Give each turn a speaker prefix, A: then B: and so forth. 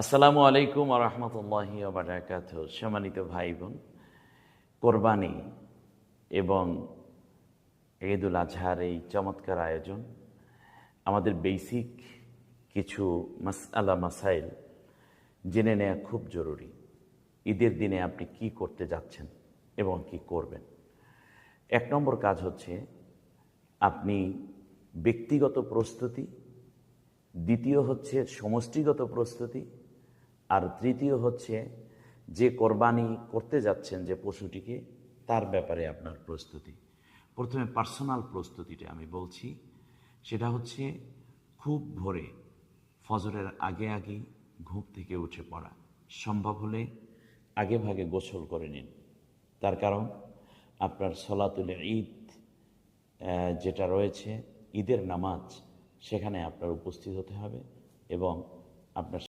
A: আসসালামু আলাইকুম ওয়া রাহমাতুল্লাহি ওয়া বারাকাতুহু। সম্মানিত ভাই বোন, কোরবানি এবং ঈদুল আজহার এই চমৎকার আয়োজন আমাদের বেসিক কিছু মাসআলা মাসাইল জেনে নেওয়া খুব জরুরি। ঈদের দিনে আপনি কি করতে যাচ্ছেন এবং কি করবেন। এক নম্বর কাজ হচ্ছে আপনি ব্যক্তিগত প্রস্তুতি, দ্বিতীয় হচ্ছে সমষ্টিগত প্রস্তুতি, আর তৃতীয় হচ্ছে যে কোরবানি করতে যাচ্ছেন যে পশুটিকে তার ব্যাপারে আপনার প্রস্তুতি। প্রথমে পার্সোনাল প্রস্তুতিটা আমি বলছি, সেটা হচ্ছে খুব ভোরে ফজরের আগে আগে ঘুম থেকে উঠে পড়া, সম্ভব হলে আগে ভাগে গোসল করে নিন। তার কারণ আপনার সলাতুল ঈদ যেটা রয়েছে, ঈদের নামাজ, সেখানে আপনার উপস্থিত হতে হবে এবং আপনার